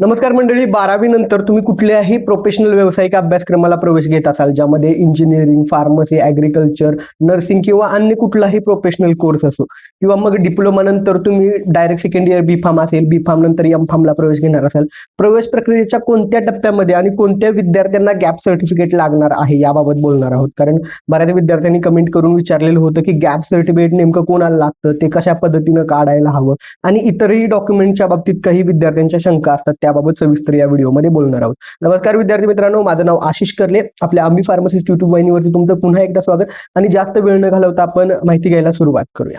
नमस्कार मंडळी, 12वी नंतर तुम्ही कुठल्याही प्रोफेशनल व्यावसायिक अभ्यासक्रमाला प्रवेश घेत असाल, ज्यामध्ये इंजिनिअरिंग, फार्मसी, ॲग्रिकल्चर, नर्सिंग किंवा अन्य कुठलाही प्रोफेशनल कोर्स असो किंवा मग डिप्लोमा नंतर तुम्ही डायरेक्ट सेकंड इयर बी-फार्म असेल, बी-फार्म नंतर एम-फार्मला प्रवेश घेणार असाल. प्रवेश प्रक्रियेच्या कोणत्या टप्प्यामध्ये आणि कोणत्या विद्यार्थ्यांना गॅप सर्टिफिकेट लागणार आहे याबाबत बोलणार आहोत. कारण बऱ्याच विद्यार्थ्यांनी कमेंट करून विचारलेलं होतं की गॅप सर्टिफिकेट नेमकं कोणाला लागतं, ते कशा पद्धतीनं काढायला हवं आणि इतरही डॉक्युमेंटच्या बाबतीत काही विद्यार्थ्यांच्या शंका असतात, त्याबाबत सविस्तर या व्हिडिओमध्ये बोलणार आहोत. नमस्कार विद्यार्थी मित्रांनो, माझं नाव आशिष करले. आपल्या अंबी फार्मसिस्ट युट्यूब वाहिनीवरती तुमचं पुन्हा एकदा स्वागत आणि जास्त वेळ न घालवता आपण माहिती घ्यायला सुरुवात करूया.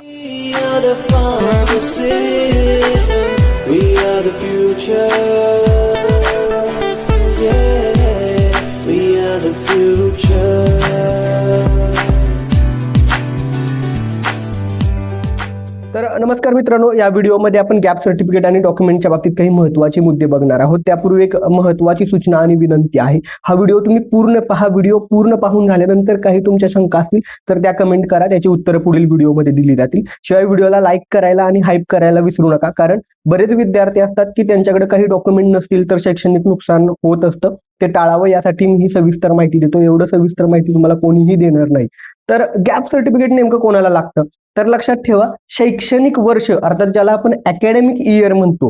तर नमस्कार मित्रांनो, या व्हिडिओमध्ये आपण गॅप सर्टिफिकेट आणि डॉक्युमेंटच्या बाबतीत काही महत्त्वाचे मुद्दे बघणार आहोत. त्यापूर्वी एक महत्त्वाची सूचना आणि विनंती आहे. हा व्हिडिओ तुम्ही पूर्ण पहा. व्हिडिओ पूर्ण पाहून झाल्यानंतर काही तुमच्या शंका असतील तर त्या कमेंट करा, त्याची उत्तरं पुढील व्हिडिओमध्ये दिली जातील. शिवाय व्हिडिओला लाईक करायला आणि हाईप करायला विसरू नका, कारण बरेच विद्यार्थी असतात की त्यांच्याकडे काही डॉक्युमेंट नसतील तर शैक्षणिक नुकसान होत असतं. ते टाळावं यासाठी मी ही सविस्तर माहिती देतो. एवढं सविस्तर माहिती तुम्हाला कोणीही देणार नाही. तर गॅप सर्टिफिकेट नेमकं कोणाला लागतं? तर लक्षात ठेवा, शैक्षणिक वर्ष अर्थात ज्याला आपण अकॅडमिक इयर म्हणतो,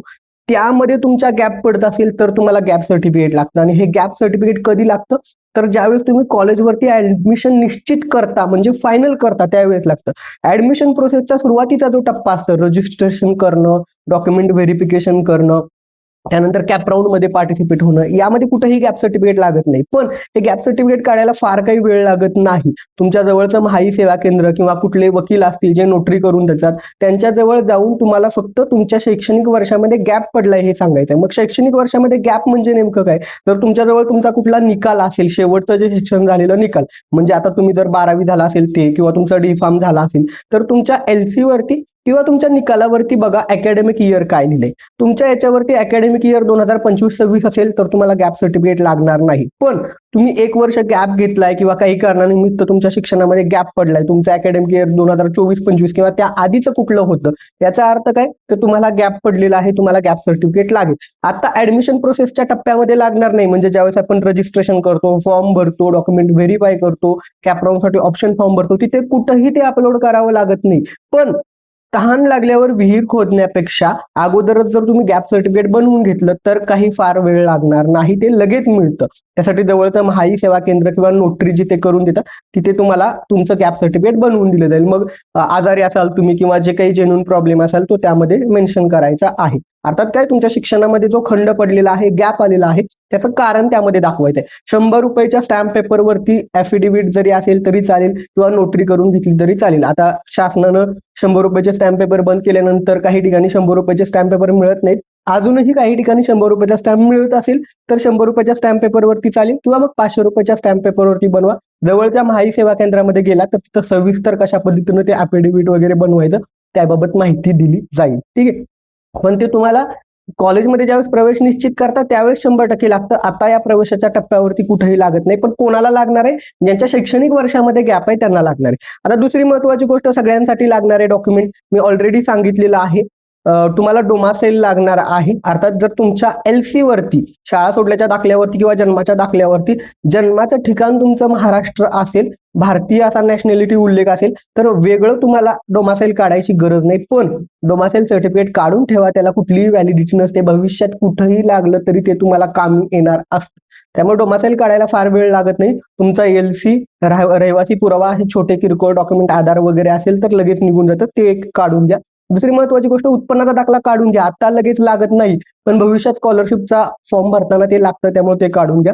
त्यामध्ये तुमचा गॅप पडत असेल तर तुम्हाला गॅप सर्टिफिकेट लागतं. आणि हे गॅप सर्टिफिकेट कधी लागतं? तर ज्यावेळेस तुम्ही कॉलेजवरती ऍडमिशन निश्चित करता, म्हणजे फायनल करता, त्यावेळेस लागतं. ऍडमिशन प्रोसेसचा सुरुवातीचा जो टप्पा असतो, रजिस्ट्रेशन करणं, डॉक्युमेंट व्हेरिफिकेशन करणं, त्यानंतर कॅप राऊंड मध्ये पार्टिसिपेट होणं, यामध्ये कुठेही गॅप सर्टिफिकेट लागत नाही. पण ते गॅप सर्टिफिकेट काढायला फार काही वेळ लागत नाही. तुमच्या जवळचं महाई सेवा केंद्र किंवा कुठले वकील असतील जे नोटरी करून देतात, त्यांच्या जवळ जाऊन तुम्हाला फक्त तुमच्या शैक्षणिक वर्षामध्ये गॅप पडलाय हे सांगायचं. मग शैक्षणिक वर्षामध्ये गॅप म्हणजे नेमकं काय? तर तुमच्याजवळ तुमचा कुठला निकाल असेल, शेवटचं जे शिक्षण झालेलं निकाल, म्हणजे आता तुम्ही जर 12वी झाला असेल ते, किंवा तुमचा डी-फार्म झाला असेल, तर तुमच्या एलसी वरती किंवा तुमच्या निकालावरती बघा अकॅडमिक इयर काय लिहिलंय. तुमच्या याच्यावरती अकॅडमिक इयर 2025-26 असेल तर तुम्हाला गॅप सर्टिफिकेट लागणार नाही. पण तुम्ही एक वर्ष गॅप घेतलाय किंवा काही कारणानिमित्त तुमच्या शिक्षणामध्ये गॅप पडलाय, तुमचं अकॅडमिक इयर 2024-25 किंवा त्या आधीचं कुठलं होतं, याचा अर्थ काय? तर तुम्हाला गॅप पडलेला आहे, तुम्हाला गॅप सर्टिफिकेट लागेल. आता ऍडमिशन प्रोसेसच्या टप्प्यामध्ये लागणार नाही, म्हणजे ज्यावेळेस आपण रजिस्ट्रेशन करतो, फॉर्म भरतो, डॉक्युमेंट व्हेरीफाय करतो, कॅप राऊंड साठी ऑप्शन फॉर्म भरतो, तिथे कुठेही ते अपलोड करावं लागत नाही. पण तहान लागल्यावर विहीर खोदण्यापेक्षा अगोदरच जर तुम्ही गॅप सर्टिफिकेट बनवून घेतलं तर काही फार वेळ लागणार नाही, ते लगेच मिळतं. त्यासाठी जवळचं महाई सेवा केंद्र किंवा नोटरी जिथे करून देतात तिथे तुम्हाला तुमचं गॅप सर्टिफिकेट बनवून दिलं जाईल. मग आजारी असाल तुम्ही किंवा जे काही जेन्युइन प्रॉब्लेम असाल तो त्यामध्ये मेन्शन करायचा आहे. अर्थात काय, तुमच्या शिक्षणामध्ये जो खंड पडलेला आहे, गॅप आलेला आहे, त्याचं कारण त्यामध्ये दाखवायचंय. 100 रुपयाच्या स्टॅम्प पेपरवरती ऍफिडेव्हिट जरी असेल तरी चालेल किंवा नोटरी करून घेतली तरी चालेल. आता शासनानं 100 रुपयाचे स्टॅम्प पेपर बंद केल्यानंतर काही ठिकाणी 100 रुपयाचे स्टॅम्प पेपर मिळत नाहीत. अजूनही काही ठिकाणी 100 रुपयाचा स्टॅम्प मिळत असेल तर 100 रुपयाच्या स्टॅम्प पेपरवरती चालेल, किंवा मग 500 रुपयाच्या स्टॅम्प पेपरवरती बनवा. जवळच्या महाई सेवा केंद्रामध्ये गेला तर तिथं सविस्तर कशा पद्धतीनं ते ऍफिडेव्हिट वगैरे बनवायचं त्याबाबत माहिती दिली जाईल. ठीक आहे. पण ते तुम्हाला कॉलेजमध्ये ज्यावेळेस प्रवेश निश्चित करता त्यावेळेस 100% लागतं. आता या प्रवेशाच्या टप्प्यावरती कुठेही लागत नाही. पण कोणाला लागणार आहे? ज्यांच्या शैक्षणिक वर्षामध्ये गॅप आहे त्यांना लागणार आहे. आता दुसरी महत्वाची गोष्ट, सगळ्यांसाठी लागणारे डॉक्युमेंट मी ऑलरेडी सांगितलेलं आहे. तुम्हाला डोमासेल लागणार आहे. अर्थात जर तुमच्या एलसी वरती, शाळा सोडल्याच्या दाखल्यावरती किंवा जन्माच्या दाखल्यावरती जन्माचं ठिकाण तुमचं महाराष्ट्र असेल, भारतीय असा नॅशनॅलिटी उल्लेख असेल, तर वेगळं तुम्हाला डोमासेल काढायची गरज नाही. पण डोमासेल सर्टिफिकेट काढून ठेवा, त्याला कुठलीही व्हॅलिडिटी नसते. भविष्यात कुठेही लागलं तरी ते तुम्हाला कामी येणार असतं. त्यामुळे डोमासेल काढायला फार वेळ लागत नाही. तुमचा एलसी, रहिवासी पुरावा, हे छोटे किरकोळ डॉक्युमेंट, आधार वगैरे असेल तर लगेच निघून जातं, ते एक काढून द्या. दुसरी महत्वाची गोष्ट, उत्पन्नाचा दाखला काढून घ्या. आता लगेच लागत नाही, पण भविष्यात स्कॉलरशिपचा फॉर्म भरताना ते लागतं, त्यामुळे ते काढून घ्या.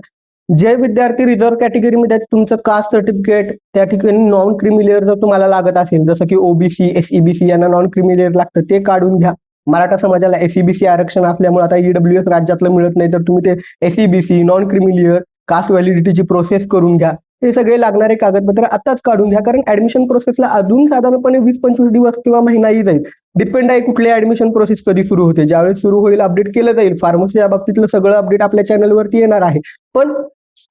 जे विद्यार्थी रिझर्व्ह कॅटेगरीमध्ये आहेत, तुमचं कास्ट सर्टिफिकेट त्या ठिकाणी नॉन क्रिमिलियर जर तुम्हाला लागत असेल, जसं की ओबीसी, एसईबीसी यांना नॉन क्रिमिलियर लागतं, ते काढून घ्या. मराठा समाजाला एसईबीसी आरक्षण असल्यामुळे आता ईडब्ल्यूएस राज्यातलं मिळत नाही, तर तुम्ही ते एसईबीसी, नॉन क्रिमिलियर, कास्ट व्हॅलिडिटीची प्रोसेस करून घ्या. हे सगळे लागणारे कागदपत्र आताच काढून घ्या, कारण ऍडमिशन प्रोसेसला अजून साधारणपणे 20-25 दिवस किंवा महिनाही जाईल. डिपेंड आहे कुठली ऍडमिशन प्रोसेस कधी सुरू होते. ज्यावेळेस सुरू होईल अपडेट केलं जाईल. फार्मसी या बाबतीतलं सगळं अपडेट आपल्या चॅनलवरती येणार आहे. पण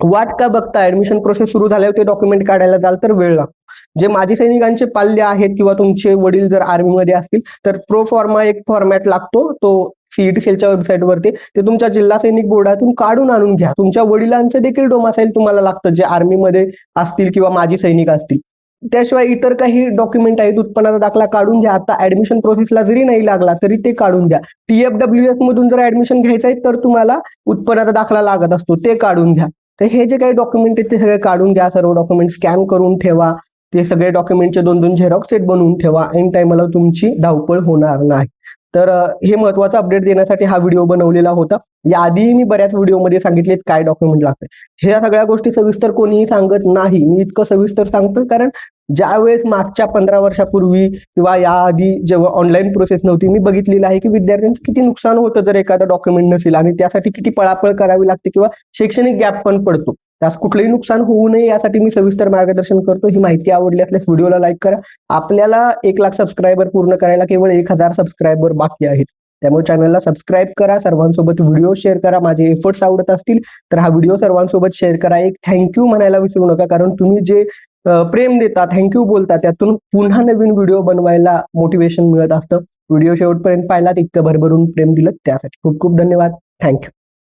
वाट का बघता, ऍडमिशन प्रोसेस सुरू झाल्यावर ते डॉक्युमेंट काढायला जाल तर वेळ लागतो. जे माजी सैनिकांचे पाल्य आहेत किंवा तुमचे वडील जर आर्मीमध्ये असतील तर प्रो फॉर्मा एक फॉर्मॅट लागतो, तो सीईटी सेलच्या वेबसाईटवरती ते तुमच्या जिल्हा सैनिक बोर्डातून काढून आणून घ्या. तुमच्या वडिलांचं देखील डोमासाईल तुम्हाला लागतं, जे आर्मीमध्ये असतील किंवा माजी सैनिक असतील. त्याशिवाय इतर काही डॉक्युमेंट आहेत, उत्पन्नाचा दाखला काढून घ्या. आता ऍडमिशन प्रोसेसला जरी नाही लागला तरी ते काढून घ्या. TFWS मधून जर ऍडमिशन घ्यायचं आहे तर तुम्हाला उत्पन्नाचा दाखला लागत असतो, ते काढून घ्या. तर हे जे काही डॉक्युमेंट आहेत ते सगळे काढून घ्या. सर्व डॉक्युमेंट स्कॅन करून ठेवा. ते सगळे डॉक्युमेंटचे 2-2 झेरॉक्स सेट बनवून ठेवा. ऐन टायमाला तुमची धावपळ होणार नाही. तर हे महत्त्वाचं अपडेट देण्यासाठी हा व्हिडिओ बनवलेला होता. याआधीही मी बऱ्याच व्हिडिओमध्ये सांगितलेत काय डॉक्युमेंट लागतात. ह्या सगळ्या गोष्टी सविस्तर कोणीही सांगत नाही. मी इतकं सविस्तर सांगतोय कारण ज्यावेळेस मागच्या 15 वर्षापूर्वी किंवा याआधी जेव्हा ऑनलाईन प्रोसेस नव्हती, मी बघितलेलं आहे की विद्यार्थ्यांचं किती नुकसान होतं जर एखादं डॉक्युमेंट नसेल, आणि त्यासाठी किती पळापळ करावी लागते किंवा शैक्षणिक गॅप पण पडतो. त्यास कुठलंही नुकसान होऊ नये यासाठी मी सविस्तर मार्गदर्शन करतो. ही माहिती आवडली असल्यास व्हिडिओला लाईक करा. आपल्याला 1 लाख सबस्क्रायबर पूर्ण करायला केवळ 1000 सबस्क्रायबर बाकी आहेत. त्यामुळे चॅनलला सबस्क्राईब करा, सर्वांसोबत व्हिडिओ शेअर करा. माझे एफर्ट्स आवडत असतील तर हा व्हिडिओ सर्वांसोबत शेअर करा. एक थँक्यू म्हणायला विसरू नका, कारण तुम्ही जे प्रेम देता, थँक्यू बोलता, त्यातून पुन्हा नवीन व्हिडिओ बनवायला मोटिवेशन मिळत असतं. व्हिडिओ शेवटपर्यंत पाहिला, इतकं भरभरून प्रेम दिलं त्यासाठी खूप खूप धन्यवाद. थँक्यू.